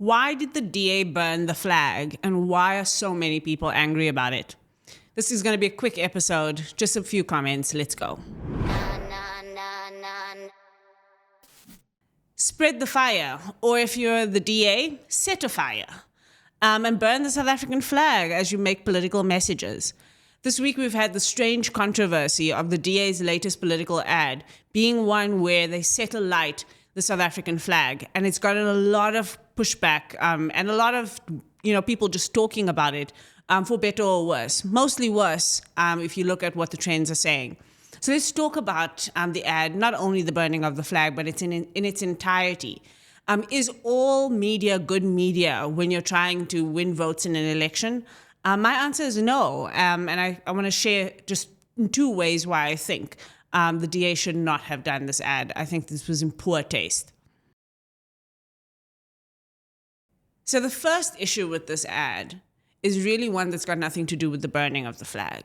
Why did the DA burn the flag, and why are so many people angry about it? This is going to be a quick episode, just a few comments. Let's go. Spread the fire, or if you're the DA, set a fire, and burn the South African flag as you make political messages. This week we've had the strange controversy of the DA's latest political ad being one where they set alight the South African flag, and it's gotten a lot of pushback and a lot of people just talking about it, for better or worse. Mostly worse, if you look at what the trends are saying. So let's talk about the ad, not only the burning of the flag, but it's in its entirety. Is all media good media when you're trying to win votes in an election? My answer is no, and I want to share just in two ways why I think the DA should not have done this ad. I think this was in poor taste. So the first issue with this ad is really one that's got nothing to do with the burning of the flag.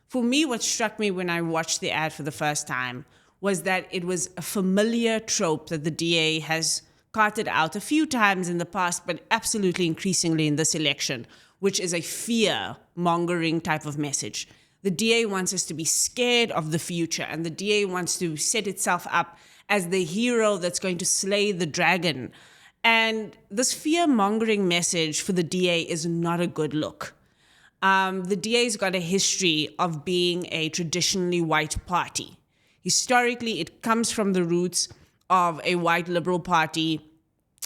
For me, what struck me when I watched the ad for the first time was that it was a familiar trope that the DA has carted out a few times in the past, but absolutely increasingly in this election, which is a fear-mongering type of message. The DA wants us to be scared of the future, and the DA wants to set itself up as the hero that's going to slay the dragon. And this fear-mongering message for the DA is not a good look. The DA's got a history of being a traditionally white party. Historically, it comes from the roots of a white liberal party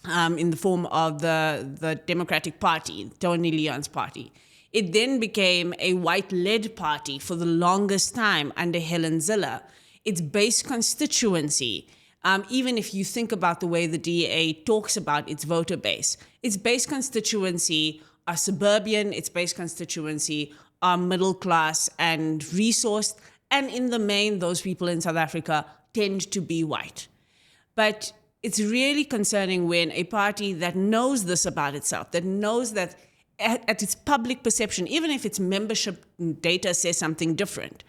in the form of the Democratic Party, Tony Leon's party. It then became a white-led party for the longest time under Helen Zille. Its base constituency, even if you think about the way the DA talks about its voter base, its base constituency are suburban, its base constituency are middle class and resourced, and in the main, those people in South Africa tend to be white. But it's really concerning when a party that knows this about itself, that knows that at its public perception, even if its membership data says something different,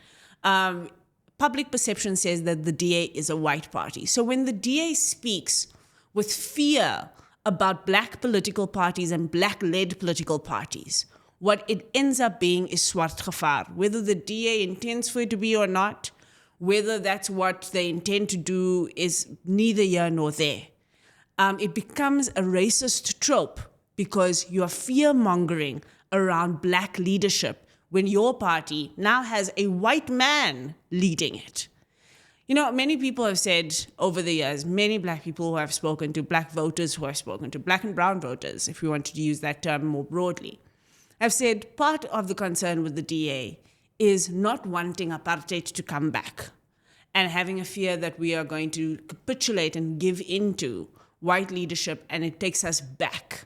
public perception says that the DA is a white party. So when the DA speaks with fear about black political parties and black-led political parties, what it ends up being is swart-gevaar. Whether the DA intends for it to be or not, whether that's what they intend to do is neither here nor there. It becomes a racist trope because you are fear-mongering around black leadership when your party now has a white man leading it. Many people have said over the years, many black people who have spoken to, black voters who have spoken to, black and brown voters, if we wanted to use that term more broadly, have said part of the concern with the DA is not wanting apartheid to come back and having a fear that we are going to capitulate and give into white leadership and it takes us back.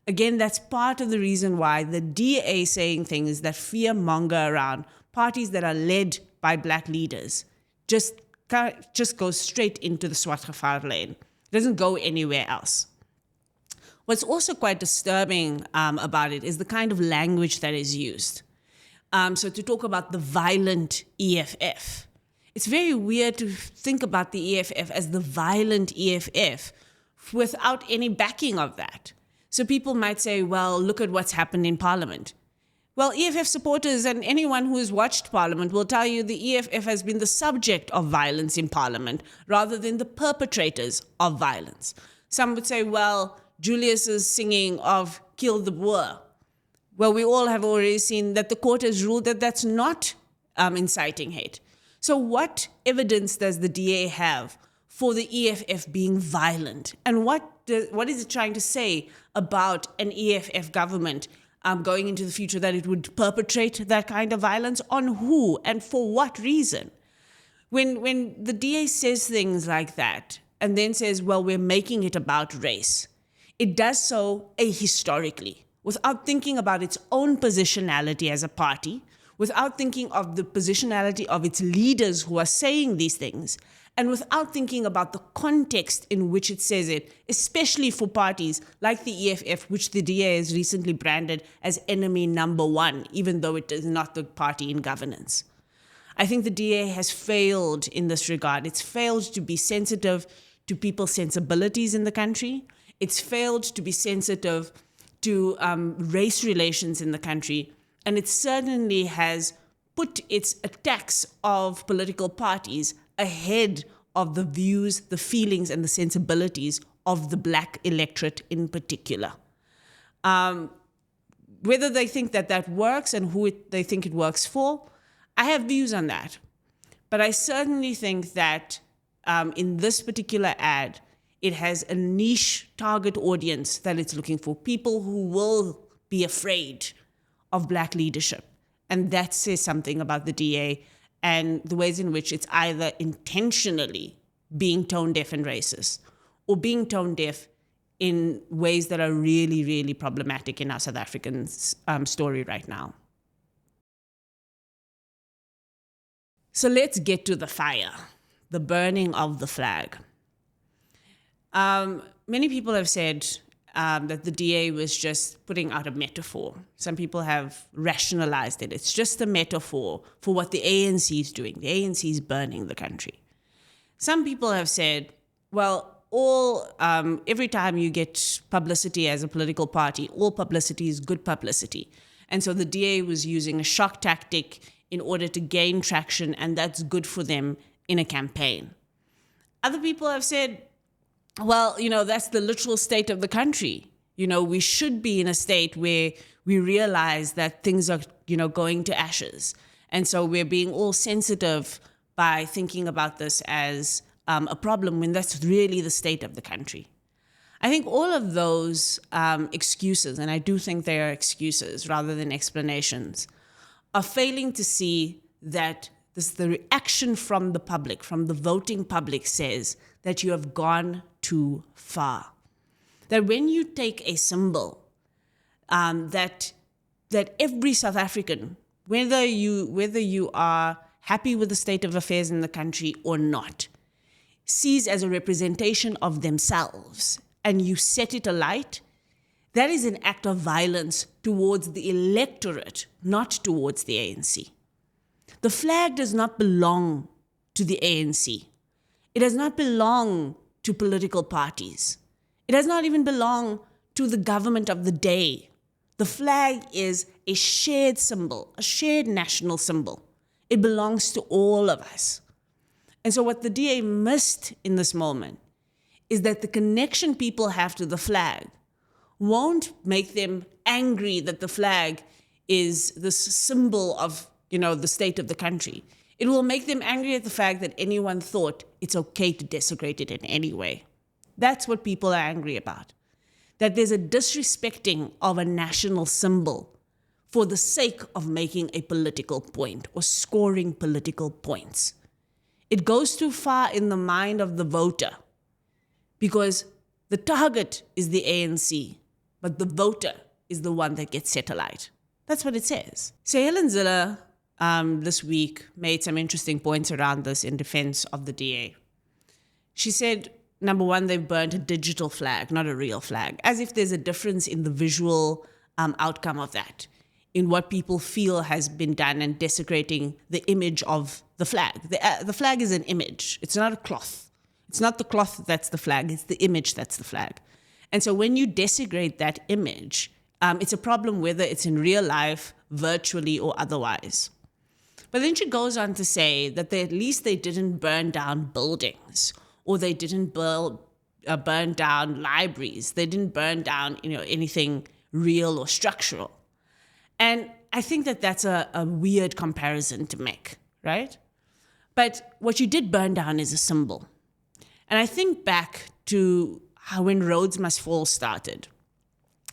Again, that's part of the reason why the DA saying things that fear-monger around parties that are led by black leaders just goes straight into the swart-gevaar lane. It doesn't go anywhere else. What's also quite disturbing about it is the kind of language that is used. So to talk about the violent EFF, it's very weird to think about the EFF as the violent EFF without any backing of that. So people might say, well, look at what's happened in Parliament. Well, EFF supporters and anyone who has watched Parliament will tell you the EFF has been the subject of violence in Parliament rather than the perpetrators of violence. Some would say, well, Julius's singing of Kill the Boer. Well, we all have already seen that the court has ruled that that's not inciting hate. So what evidence does the DA have for the EFF being violent? And what is it trying to say about an EFF government going into the future, that it would perpetrate that kind of violence? On who and for what reason? When the DA says things like that and then says, well, we're making it about race, it does so ahistorically, without thinking about its own positionality as a party, without thinking of the positionality of its leaders who are saying these things, and without thinking about the context in which it says it, especially for parties like the EFF, which the DA has recently branded as enemy number one, even though it is not the party in governance. I think the DA has failed in this regard. It's failed to be sensitive to people's sensibilities in the country. It's failed to be sensitive to race relations in the country. And it certainly has put its attacks of political parties ahead of the views, the feelings, and the sensibilities of the Black electorate in particular. Whether they think that works and who they think it works for, I have views on that. But I certainly think that in this particular ad, it has a niche target audience that it's looking for, people who will be afraid of Black leadership. And that says something about the DA and the ways in which it's either intentionally being tone deaf and racist or being tone deaf in ways that are really, really problematic in our South African story right now. So let's get to the fire, the burning of the flag. Many people have said that the DA was just putting out a metaphor. Some people have rationalized it. It's just a metaphor for what the ANC is doing. The ANC is burning the country. Some people have said, well, every time you get publicity as a political party, all publicity is good publicity. And so the DA was using a shock tactic in order to gain traction, and that's good for them in a campaign. Other people have said, well, that's the literal state of the country. We should be in a state where we realize that things are, going to ashes. And so we're being all sensitive by thinking about this as a problem when that's really the state of the country. I think all of those excuses, and I do think they are excuses rather than explanations, are failing to see that the reaction from the public, from the voting public, says that you have gone too far. That when you take a symbol that every South African, whether you are happy with the state of affairs in the country or not, sees as a representation of themselves, and you set it alight, that is an act of violence towards the electorate, not towards the ANC. The flag does not belong to the ANC. It does not belong to political parties. It does not even belong to the government of the day. The flag is a shared symbol, a shared national symbol. It belongs to all of us. And so what the DA missed in this moment is that the connection people have to the flag won't make them angry that the flag is this symbol of, the state of the country. It will make them angry at the fact that anyone thought it's okay to desecrate it in any way. That's what people are angry about. That there's a disrespecting of a national symbol for the sake of making a political point or scoring political points. It goes too far in the mind of the voter because the target is the ANC, but the voter is the one that gets set alight. That's what it says. So Helen Zille this week made some interesting points around this in defense of the DA. She said, number one, they've burnt a digital flag, not a real flag, as if there's a difference in the visual outcome of that, in what people feel has been done and desecrating the image of the flag. The flag is an image. It's not a cloth. It's not the cloth that's the flag. It's the image that's the flag. And so when you desecrate that image, it's a problem whether it's in real life, virtually, or otherwise. But then she goes on to say that at least they didn't burn down buildings, or they didn't burn down libraries. They didn't burn down, anything real or structural. And I think that that's a weird comparison to make, right? But what you did burn down is a symbol. And I think back to how when Rhodes Must Fall started,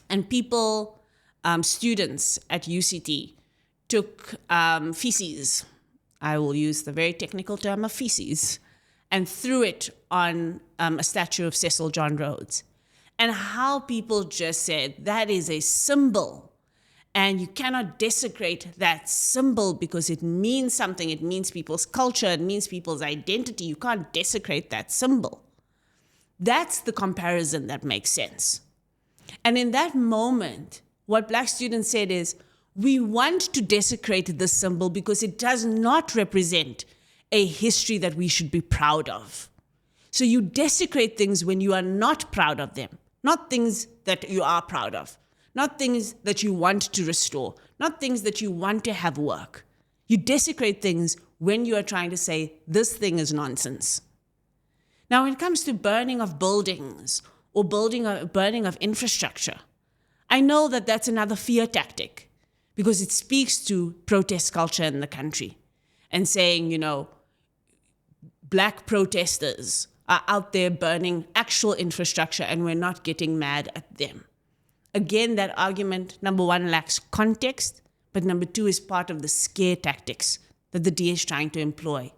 and people, students at UCT, took feces, I will use the very technical term of feces, and threw it on a statue of Cecil John Rhodes. And how people just said, that is a symbol, and you cannot desecrate that symbol because it means something. It means people's culture. It means people's identity. You can't desecrate that symbol. That's the comparison that makes sense. And in that moment, what Black students said is, we want to desecrate this symbol because it does not represent a history that we should be proud of. So you desecrate things when you are not proud of them, not things that you are proud of, not things that you want to restore, not things that you want to have work. You desecrate things when you are trying to say, this thing is nonsense. Now, when it comes to burning of buildings or burning of infrastructure, I know that that's another fear tactic because it speaks to protest culture in the country and saying, black protesters are out there burning actual infrastructure and we're not getting mad at them. Again, that argument, number one, lacks context, but number two is part of the scare tactics that the DA is trying to employ.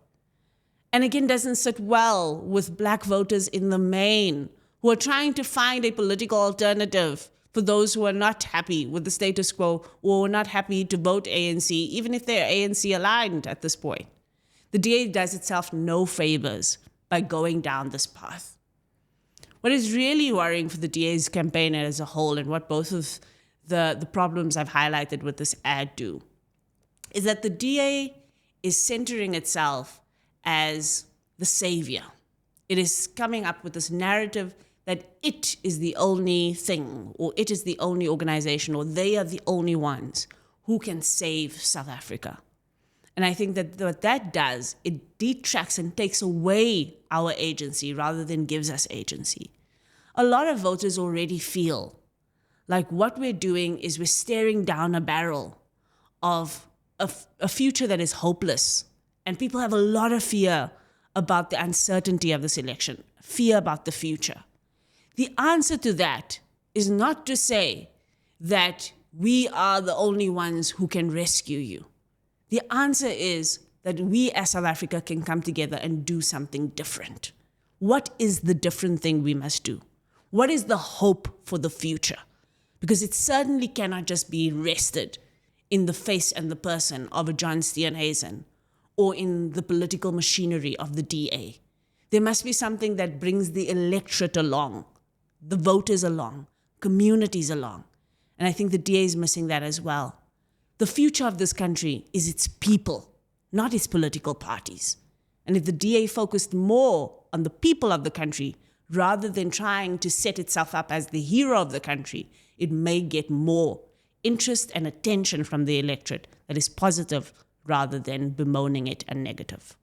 And again, doesn't sit well with black voters in the main who are trying to find a political alternative for those who are not happy with the status quo or are not happy to vote ANC, even if they're ANC aligned at this point. The DA does itself no favors by going down this path. What is really worrying for the DA's campaign as a whole, and what both of the problems I've highlighted with this ad do, is that the DA is centering itself as the savior. It is coming up with this narrative that it is the only thing, or it is the only organization, or they are the only ones who can save South Africa. And I think that what that does, it detracts and takes away our agency rather than gives us agency. A lot of voters already feel like what we're doing is we're staring down a barrel of a future that is hopeless. And people have a lot of fear about the uncertainty of this election, fear about the future. The answer to that is not to say that we are the only ones who can rescue you. The answer is that we as South Africa can come together and do something different. What is the different thing we must do? What is the hope for the future? Because it certainly cannot just be rested in the face and the person of a John Steenhuisen or in the political machinery of the DA. There must be something that brings the electorate along, the voters along, communities along. And I think the DA is missing that as well. The future of this country is its people, not its political parties. And if the DA focused more on the people of the country rather than trying to set itself up as the hero of the country, it may get more interest and attention from the electorate that is positive rather than bemoaning it and negative.